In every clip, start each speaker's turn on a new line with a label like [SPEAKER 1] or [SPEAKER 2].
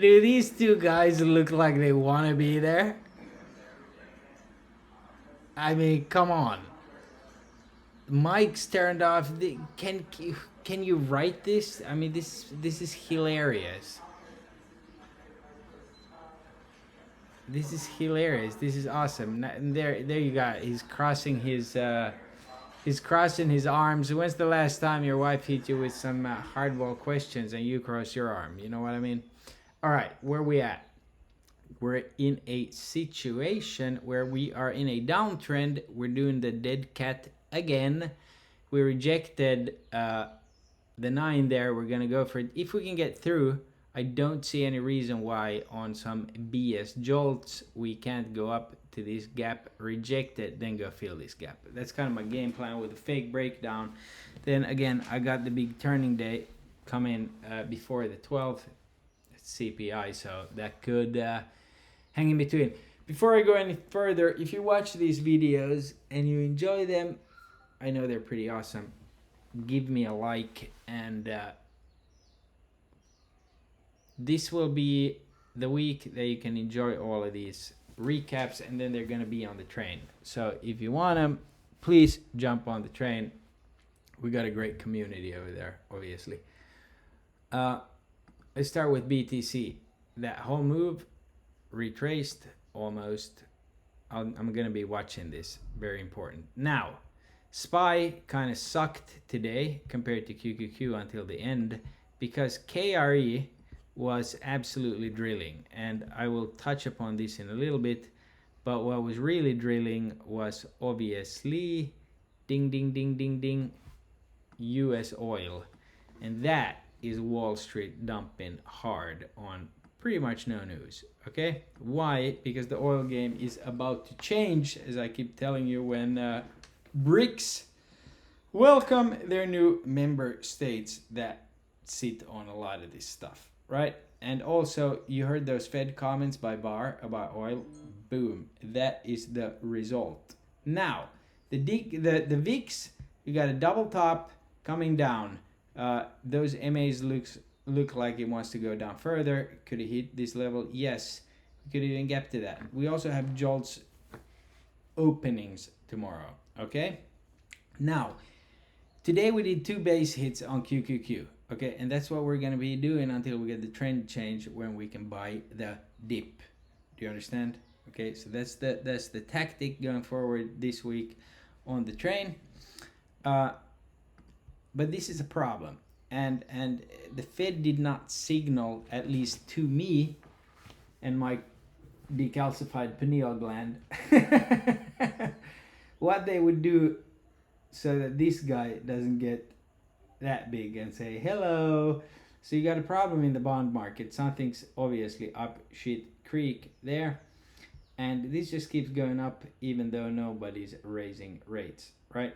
[SPEAKER 1] do these two guys look like they want to be there? I mean, come on. Mike's turned off. Can you write this? I mean, this is hilarious. This is hilarious. This is awesome. There you go. He's crossing his arms. When's the last time your wife hit you with some hardball questions and you cross your arm? You know what I mean? All right, where we at? We're in a situation where we are in a downtrend. We're doing the dead cat again. We rejected the 9 there. We're gonna go for it. If we can get through, I don't see any reason why on some BS jolts we can't go up to this gap, reject it, then go fill this gap. That's kind of my game plan with a fake breakdown. Then again, I got the big turning day coming before the 12th CPI, so that could hang in between. Before I go any further, if you watch these videos and you enjoy them, I know they're pretty awesome, give me a like, and this will be the week that you can enjoy all of these recaps, and then they're going to be on the train. So if you want them, please jump on the train. We got a great community over there, obviously. Let's start with BTC. That whole move retraced almost. I'm going to be watching this. Very important. Now, SPY kind of sucked today compared to QQQ until the end because KRE was absolutely drilling, and I will touch upon this in a little bit. But what was really drilling was obviously ding ding ding ding ding US oil, and that is Wall Street dumping hard on pretty much no news. Okay, why? Because the oil game is about to change, as I keep telling you, when BRICS welcome their new member states that sit on a lot of this stuff, right? And also, you heard those Fed comments by Barr about oil. Boom, that is the result. Now, the VIX, you got a double top coming down. Those MAs look like it wants to go down further. Could it hit this level? Yes, we could even get to that. We also have JOLTS openings tomorrow. Okay, now today we did 2 base hits on QQQ. Okay, and that's what we're gonna be doing until we get the trend change when we can buy the dip. Do you understand? Okay, so that's the tactic going forward this week on the train. But this is a problem, and the Fed did not signal, at least to me and my decalcified pineal gland, what they would do so that this guy doesn't get that big and say hello. So you got a problem in the bond market. Something's obviously up shit creek there, and this just keeps going up even though nobody's raising rates, right?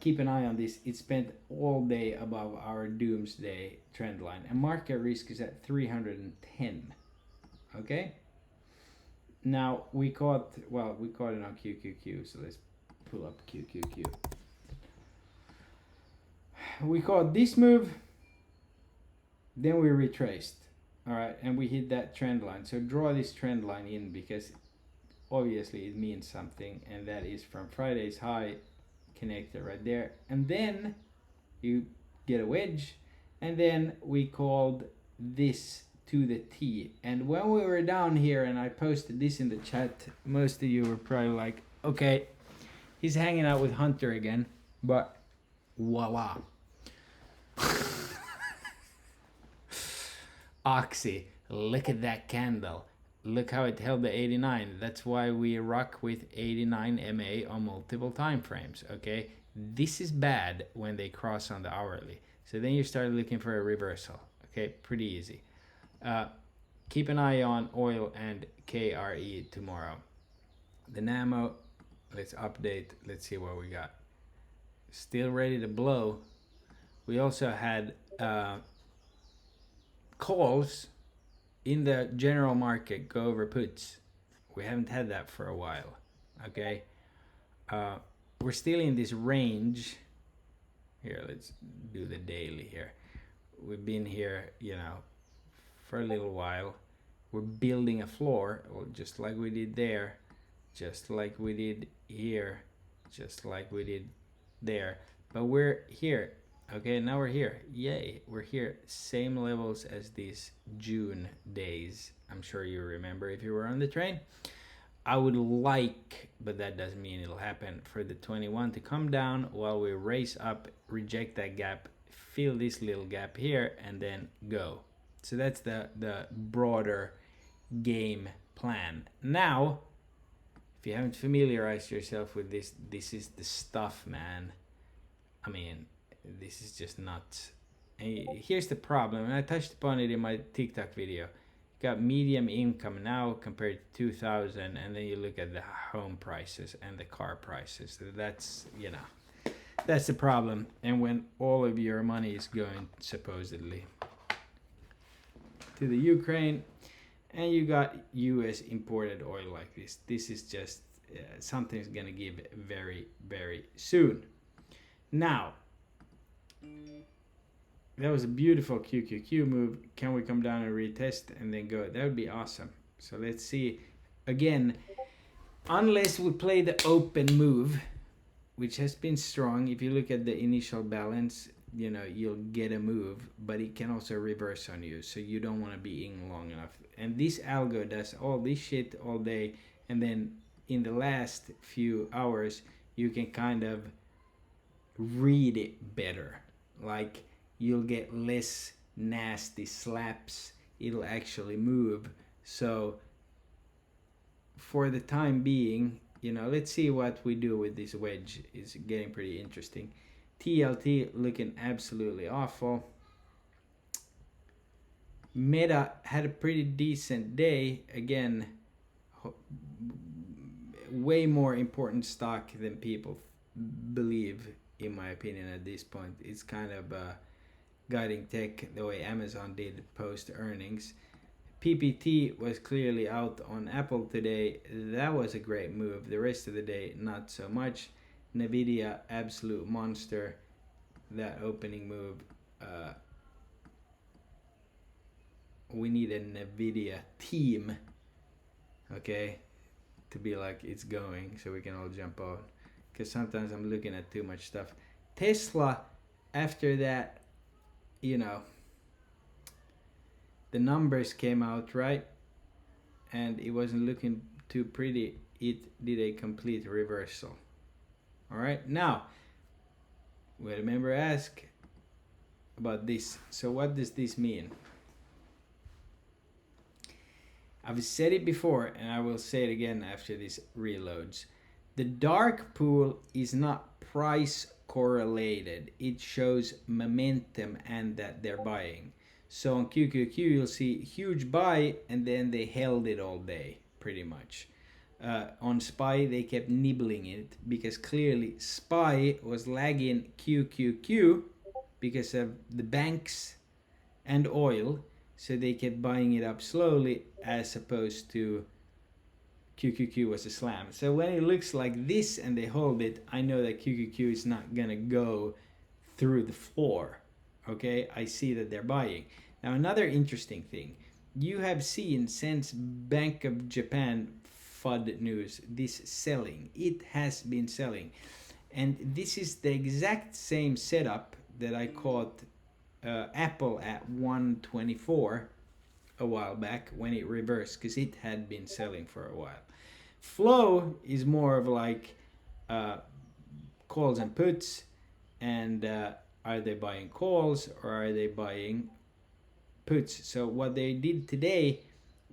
[SPEAKER 1] Keep an eye on this. It spent all day above our doomsday trend line, and market risk is at 310. Okay, now we caught it on QQQ, so let's pull up QQQ. We caught this move, then we retraced. All right, and we hit that trend line. So draw this trend line in, because obviously it means something, and that is from Friday's high connector right there, and then you get a wedge, and then we called this to the T. And when we were down here and I posted this in the chat, most of you were probably like, okay, he's hanging out with Hunter again, but voila. Oxy, look at that candle. Look how it held the 89. That's why we rock with 89 MA on multiple time frames. Okay, this is bad when they cross on the hourly. So then you start looking for a reversal. Okay, pretty easy. Keep an eye on oil and KRE tomorrow. The NAMO, let's update. Let's see what we got. Still ready to blow. We also had calls in the general market go over puts. We haven't had that for a while. Okay, we're still in this range here. Let's do the daily here. We've been here, for a little while. We're building a floor, just like we did there, just like we did here, just like we did there. But we're here. Okay, now we're here. Yay, we're here. Same levels as these June days. I'm sure you remember if you were on the train. I would like, but that doesn't mean it'll happen, for the 21 to come down while we race up, reject that gap, fill this little gap here, and then go. So that's the broader game plan. Now, if you haven't familiarized yourself with this, this is the stuff, man. I mean, this is just nuts. And here's the problem, and I touched upon it in my TikTok video. Got medium income now compared to 2000, and then you look at the home prices and the car prices. That's, you know, that's the problem. And when all of your money is going supposedly to the Ukraine, and you got US imported oil like this is just something's gonna give very, very soon. Now, that was a beautiful QQQ move. Can we come down and retest and then go? That would be awesome. So let's see. Again, unless we play the open move, which has been strong. If you look at the initial balance, you know, you'll get a move, but it can also reverse on you. So you don't want to be in long enough. And this algo does all this shit all day. And then in the last few hours, you can kind of read it better. Like, you'll get less nasty slaps. It'll actually move. So for the time being, you know, let's see what we do with this wedge. It's getting pretty interesting. TLT looking absolutely awful. Meta had a pretty decent day. Again, way more important stock than people believe, in my opinion, at this point. It's kind of guiding tech the way Amazon did post earnings. PPT was clearly out on Apple today. That was a great move. The rest of the day, not so much. Nvidia, absolute monster. That opening move. We need a Nvidia team, okay, to be like it's going, so we can all jump out. Because sometimes I'm looking at too much stuff. Tesla, after that, you know, the numbers came out, right? And it wasn't looking too pretty. It did a complete reversal. All right, now, we remember ask about this. So what does this mean? I've said it before, and I will say it again after this reloads. The dark pool is not price correlated. It shows momentum and that they're buying. So on QQQ, you'll see huge buy, and then they held it all day, pretty much. On SPY, they kept nibbling it because clearly SPY was lagging QQQ because of the banks and oil. So they kept buying it up slowly, as opposed to QQQ was a slam. So when it looks like this and they hold it, I know that QQQ is not gonna go through the floor. Okay, I see that they're buying. Now another interesting thing, you have seen since Bank of Japan FUD news, this selling. It has been selling. And this is the exact same setup that I caught Apple at 124 a while back when it reversed, because it had been selling for a while. Flow is more of like calls and puts, and are they buying calls or are they buying puts? So what they did today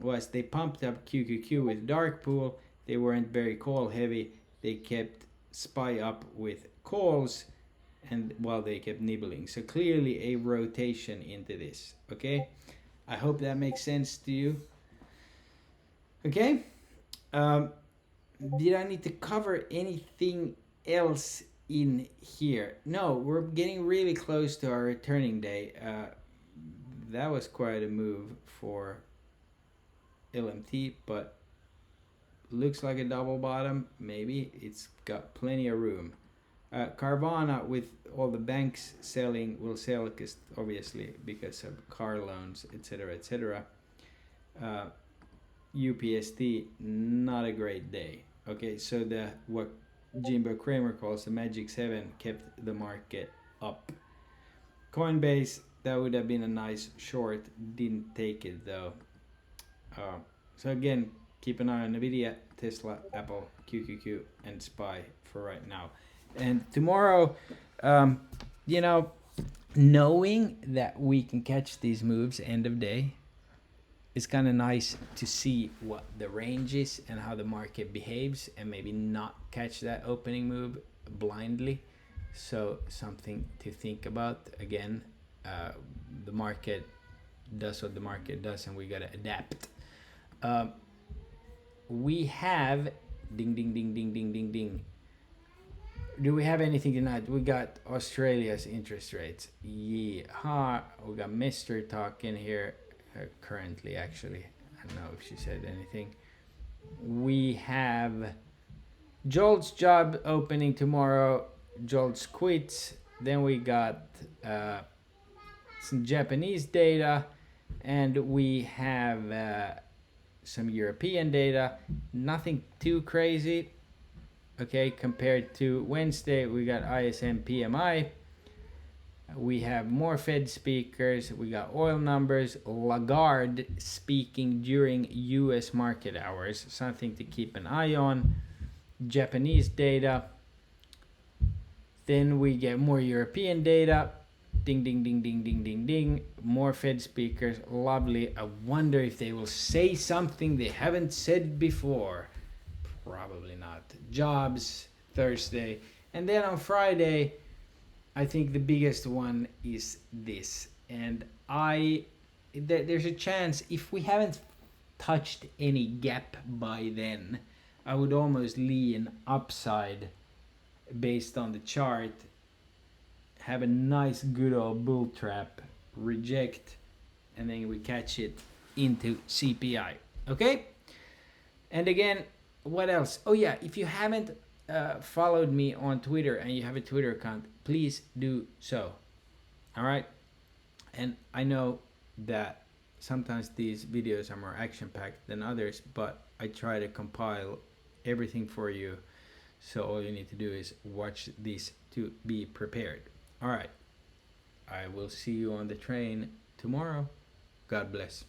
[SPEAKER 1] was they pumped up QQQ with dark pool. They weren't very call heavy. They kept SPY up with calls, and while they kept nibbling. So clearly a rotation into this. Okay, I hope that makes sense to you. Okay, did I need to cover anything else in here? No, we're getting really close to our returning day. That was quite a move for LMT, but looks like a double bottom. Maybe it's got plenty of room. Carvana, with all the banks selling, will sell because obviously because of car loans, etc., etc. UPST, not a great day. Okay, so the what Jimbo Cramer calls the Magic 7 kept the market up. Coinbase, that would have been a nice short, didn't take it though. So again, keep an eye on Nvidia, Tesla, Apple, QQQ, and SPY for right now. And tomorrow, you know, knowing that we can catch these moves end of day, it's kind of nice to see what the range is and how the market behaves, and maybe not catch that opening move blindly. So something to think about. Again, the market does what the market does, and we gotta adapt. We have ding ding ding ding ding ding ding. Do we have anything tonight? We got Australia's interest rates. Yeah, we got Mr. talking here currently. Actually, I don't know if she said anything. We have Jolt's job opening tomorrow. Jolt's quits. Then we got some Japanese data, and we have some European data. Nothing too crazy. Okay, compared to Wednesday, we got ISM PMI. We have more Fed speakers. We got oil numbers. Lagarde speaking during US market hours. Something to keep an eye on. Japanese data. Then we get more European data. Ding, ding, ding, ding, ding, ding, ding. More Fed speakers. Lovely. I wonder if they will say something they haven't said before. Probably not. Jobs Thursday. And then on Friday, I think the biggest one is this. And there's a chance, if we haven't touched any gap by then, I would almost lean upside based on the chart. Have a nice good old bull trap, reject, and then we catch it into CPI. Okay? And again, what else? Oh yeah, if you haven't followed me on Twitter and you have a Twitter account, please do so. All right? And I know that sometimes these videos are more action-packed than others, but I try to compile everything for you. So all you need to do is watch these to be prepared. All right. I will see you on the train tomorrow. God bless.